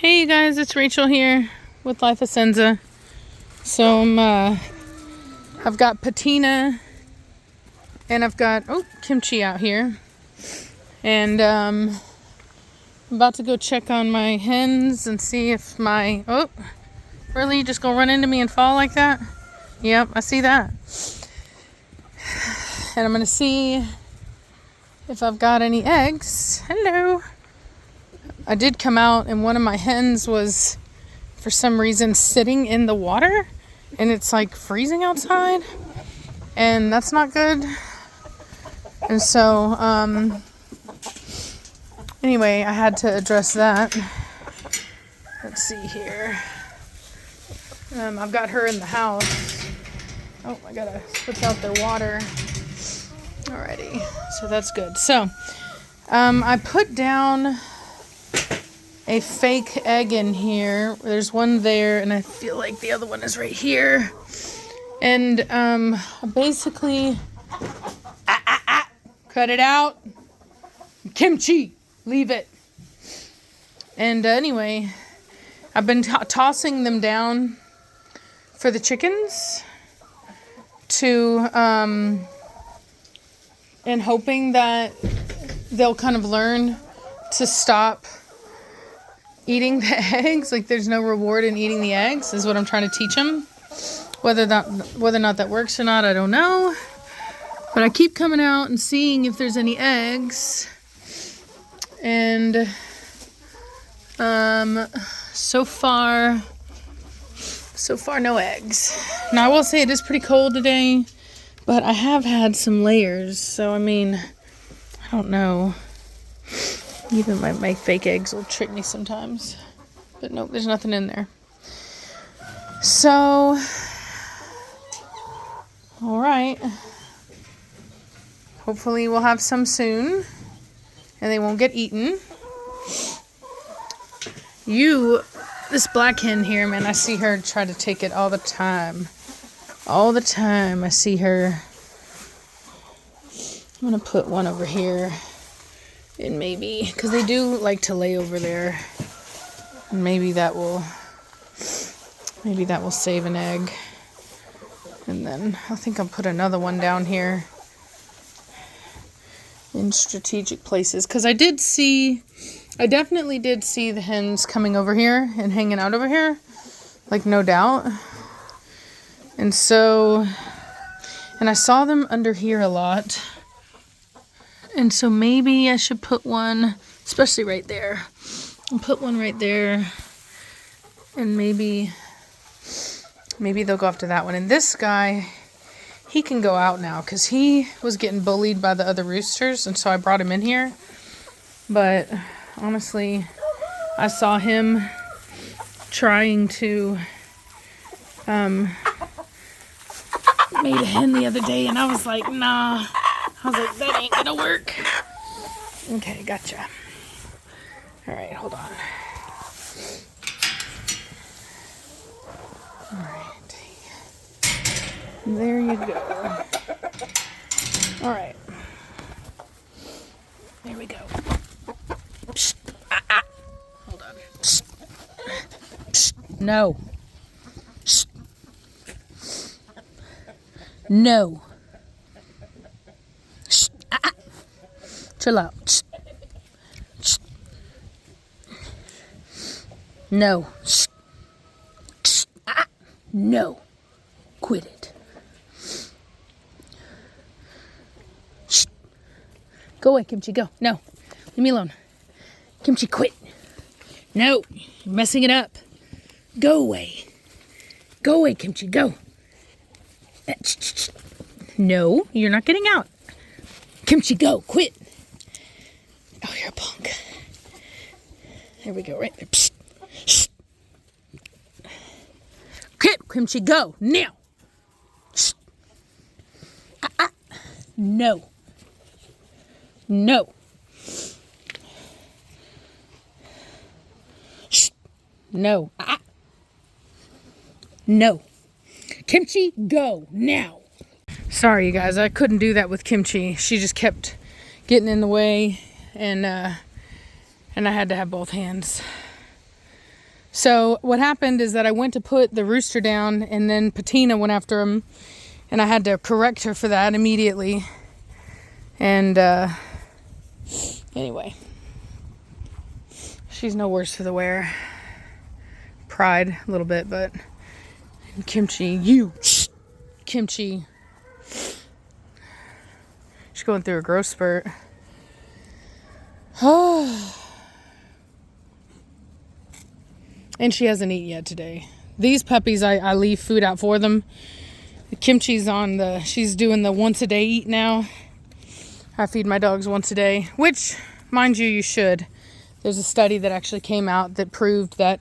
Hey you guys, it's Rachel here with Life of Senza. So I've got Patina and I've got Kimchi out here, and I'm about to go check on my hens and see if my really just gonna run into me and fall like that. Yep, I see that. And I'm gonna see if I've got any eggs. Hello. I did come out and one of my hens was for some reason sitting in the water and it's like freezing outside and that's not good. And so anyway, I had to address that. Let's see here. I've got her in the house. Oh, I gotta switch out their water. Alrighty, so that's good. So I put down a fake egg in here. There's one there, and I feel like the other one is right here. And basically, cut it out. Kimchi, leave it. And anyway, I've been tossing them down for the chickens to, and hoping that they'll kind of learn to stop eating the eggs. Like there's no reward in eating the eggs is what I'm trying to teach them. Whether or not that works or not, I don't know. But I keep coming out and seeing if there's any eggs. And so far no eggs. Now I will say it is pretty cold today, but I have had some layers, so I mean, I don't know. Even my fake eggs will trick me sometimes. But nope, there's nothing in there. So, alright. Hopefully we'll have some soon. And they won't get eaten. This black hen here, man, I see her try to take it all the time. All the time I see her. I'm going to put one over here. And maybe, because they do like to lay over there, and maybe that will save an egg. And then I think I'll put another one down here in strategic places, because I definitely did see the hens coming over here and hanging out over here, like no doubt. And so, and I saw them under here a lot. And so maybe I should put one, especially right there. I'll put one right there. And maybe they'll go after that one. And this guy, he can go out now because he was getting bullied by the other roosters. And so I brought him in here. But honestly, I saw him trying to made a hen the other day. And I was like, nah. I was like, that ain't gonna work. Okay, gotcha. Alright, hold on. Alright. There you go. Alright. There we go. Psst. Hold on. Psst. Psst. No. Psst. No. Chill out. Shh. Shh. No. Shh. Shh. No. Quit it. Shh. Go away, Kimchi. Go. No. Leave me alone. Kimchi, quit. No. You're messing it up. Go away. Go away, Kimchi. Go. No. You're not getting out. Kimchi, go. Quit. Oh, you're a punk. There we go, right there. Psst. Shh. Kimchi, go. Now. Shh. No. No. Shh. No. No. Kimchi, go. Now. Sorry, you guys. I couldn't do that with Kimchi. She just kept getting in the way. And I had to have both hands. So what happened is that I went to put the rooster down, and then Patina went after him, and I had to correct her for that immediately. And anyway, she's no worse for the wear. Pride a little bit, but Kimchi, Kimchi. She's going through a growth spurt. And she hasn't eaten yet today. These puppies, I leave food out for them. The Kimchi's she's doing the once a day eat now. I feed my dogs once a day, which, mind you should. There's a study that actually came out that proved that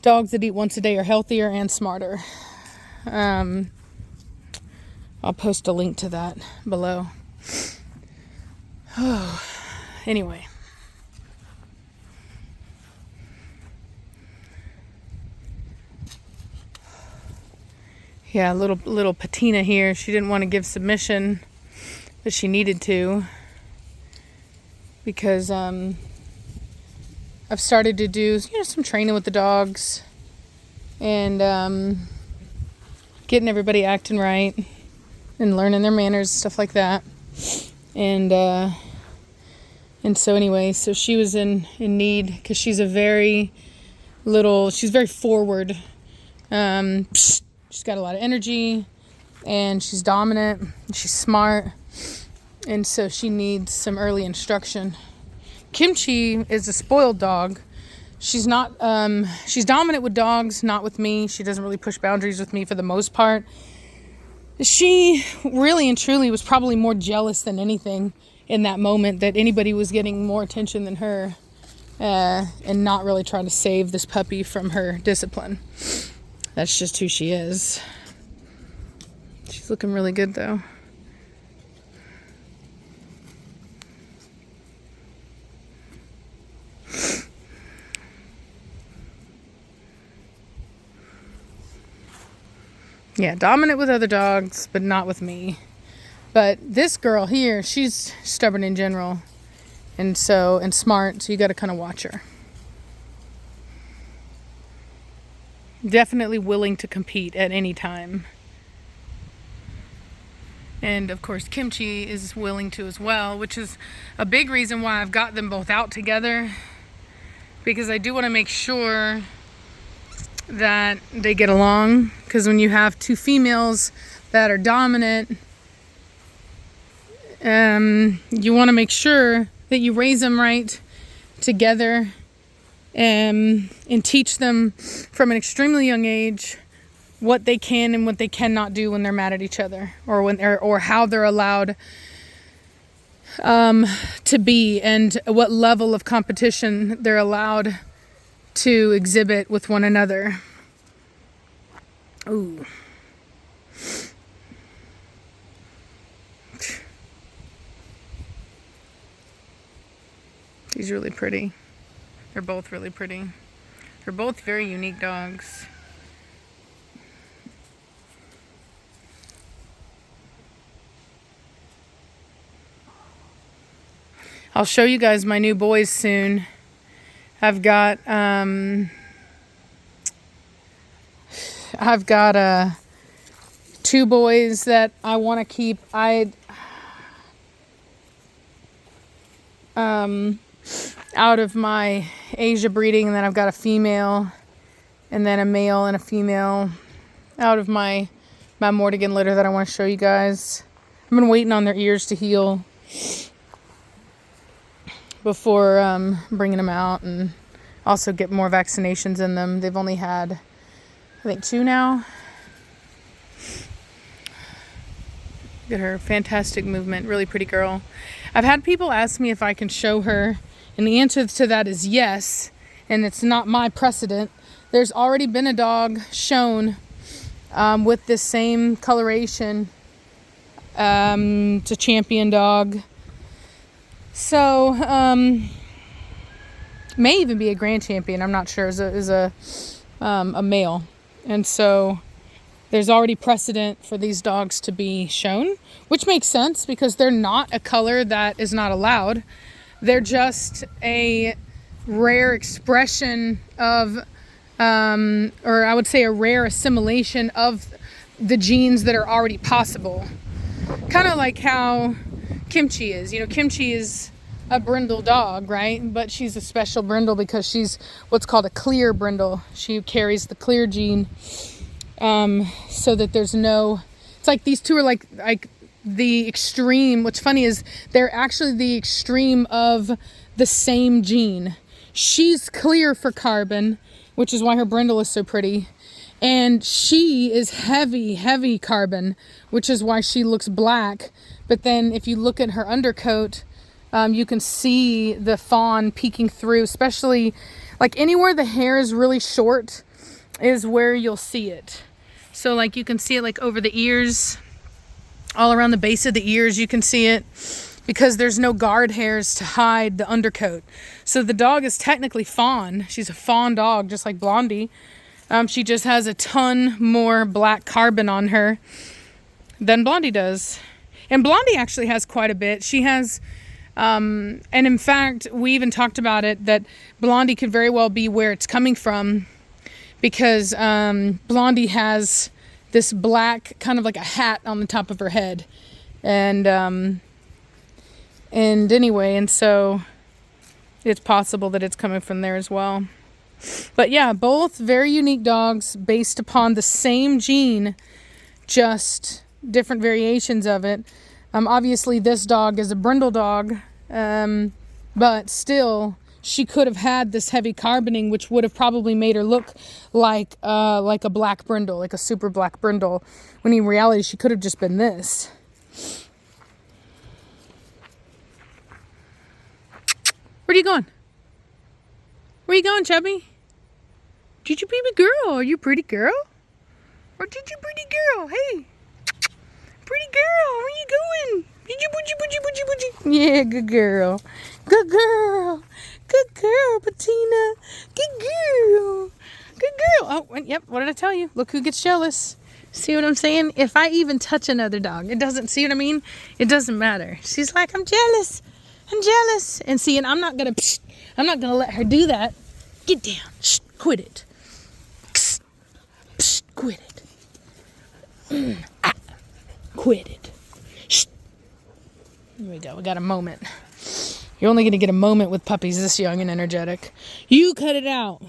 dogs that eat once a day are healthier and smarter. I'll post a link to that below. Anyway. Yeah, little Patina here. She didn't want to give submission, but she needed to, because I've started to do some training with the dogs, and getting everybody acting right and learning their manners, stuff like that. And so anyway, so she was in need, because she's very forward. She's got a lot of energy, and she's dominant, and she's smart, and so she needs some early instruction. Kimchi is a spoiled dog. She's not, she's dominant with dogs, not with me. She doesn't really push boundaries with me for the most part. She really and truly was probably more jealous than anything in that moment, that anybody was getting more attention than her, and not really trying to save this puppy from her discipline. That's just who she is. She's looking really good, though. Yeah, dominant with other dogs, but not with me. But this girl here, she's stubborn in general, and smart, so you got to kind of watch her. Definitely willing to compete at any time. And of course Kimchi is willing to as well, which is a big reason why I've got them both out together, because I do want to make sure that they get along. Because when you have two females that are dominant, you want to make sure that you raise them right together, and teach them from an extremely young age what they can and what they cannot do when they're mad at each other, or how they're allowed to be, and what level of competition they're allowed to exhibit with one another. Ooh. She's really pretty. They're both really pretty. They're both very unique dogs. I'll show you guys my new boys soon. I've got two boys that I want to keep. Out of my Asia breeding, and then I've got a female, and then a male and a female out of my Mortigan litter that I want to show you guys. I've been waiting on their ears to heal before bringing them out, and also get more vaccinations in them. They've only had, I think, 2 now. Look at her, fantastic movement, really pretty girl. I've had people ask me if I can show her, and the answer to that is yes, and it's not my precedent. There's already been a dog shown with this same coloration. It's a champion dog. So, may even be a grand champion, I'm not sure, is a male. And so there's already precedent for these dogs to be shown, which makes sense because they're not a color that is not allowed. They're just a rare expression of or I would say a rare assimilation of the genes that are already possible. Kind of like how Kimchi is. You know, Kimchi is a brindle dog, right? But she's a special brindle because she's what's called a clear brindle. She carries the clear gene, so that there's no, it's like these two are like the extreme. What's funny is they're actually the extreme of the same gene. She's clear for carbon, which is why her brindle is so pretty. And she is heavy carbon, which is why she looks black. But then if you look at her undercoat, you can see the fawn peeking through, especially like anywhere the hair is really short is where you'll see it. So like you can see it like over the ears, all around the base of the ears, you can see it because there's no guard hairs to hide the undercoat. So the dog is technically fawn. She's a fawn dog, just like Blondie. She just has a ton more black carbon on her than Blondie does. And Blondie actually has quite a bit. She has, and in fact, we even talked about it, that Blondie could very well be where it's coming from because Blondie has this black, kind of like a hat on the top of her head. And anyway, and so it's possible that it's coming from there as well. But yeah, both very unique dogs based upon the same gene, just different variations of it. Obviously this dog is a brindle dog, but still she could have had this heavy carboning, which would have probably made her look like a black brindle, like a super black brindle, when in reality she could have just been this. Where are you going? Where you going, Chubby? Did you baby girl? Are you a pretty girl? Or did you pretty girl? Hey, pretty girl, where you going? Did you boogie? Yeah, good girl. Good girl. Good girl, Patina. Good girl. Good girl. Oh, yep, what did I tell you? Look who gets jealous. See what I'm saying? If I even touch another dog, it doesn't, see what I mean? It doesn't matter. She's like, I'm jealous. I'm jealous. And see, and I'm not gonna let her do that. Get down. Shh, quit it. Psst, quit it. Quit it. Shh. Here we go. We got a moment. You're only gonna get a moment with puppies this young and energetic. You cut it out.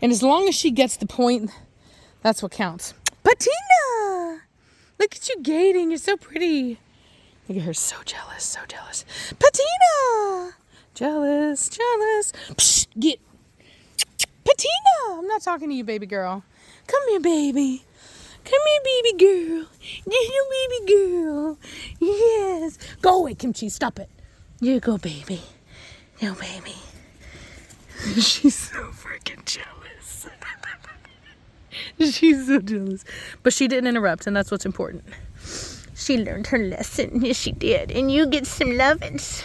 And as long as she gets the point, that's what counts. Patina! Look at you gating. You're so pretty. Look at her, so jealous, so jealous. Patina! Jealous, jealous. Psst, get. Patina! I'm not talking to you, baby girl. Come here, baby. Come here, baby girl. Little baby girl. Yes. Go away, Kimchi. Stop it. You go, baby. No, baby. She's so freaking jealous. She's so jealous. But she didn't interrupt, and that's what's important. She learned her lesson. Yes, she did. And you get some lovins.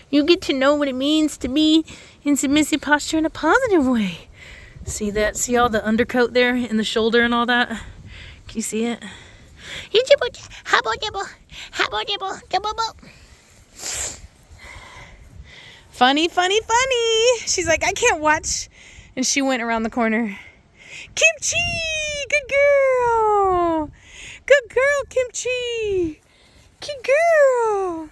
You get to know what it means to be in submissive posture in a positive way. See that? See all the undercoat there in the shoulder and all that? Can you see it? Funny, funny, funny. She's like, I can't watch. And she went around the corner. Kimchi! Good girl! Good girl, Kimchi! Good girl!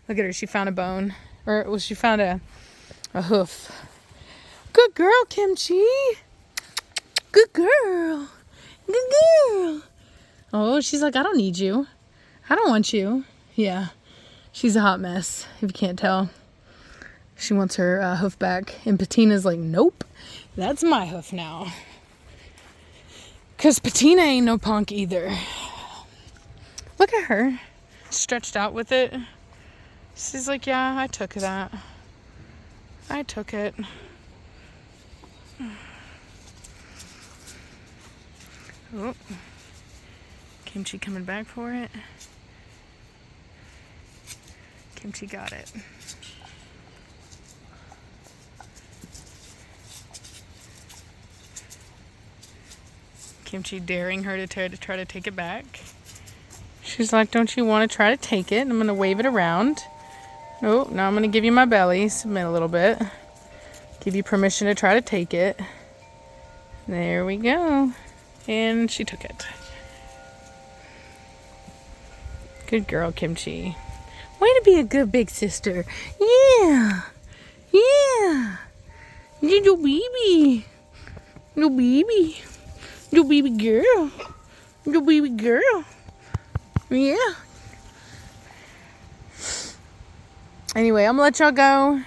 Look at her. She found a bone. Or, well, she found a hoof. Good girl, Kimchi! Good girl! Good girl! Oh, she's like, I don't need you. I don't want you. Yeah. She's a hot mess, if you can't tell. She wants her hoof back. And Patina's like, nope. That's my hoof now. Because Patina ain't no punk either. Look at her. Stretched out with it. She's like, yeah, I took that. I took it. Oh. Kimchi coming back for it. Kimchi got it. Kimchi daring her to try to take it back. She's like, don't you want to try to take it? I'm going to wave it around. Oh, now I'm going to give you my belly. Submit a little bit. Give you permission to try to take it. There we go. And she took it. Good girl, Kimchi. Way to be a good big sister. Yeah. Yeah. Little baby. Little baby. Little baby girl. Little baby girl. Yeah. Anyway, I'm gonna let y'all go.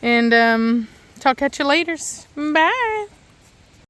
And talk at you later. Bye.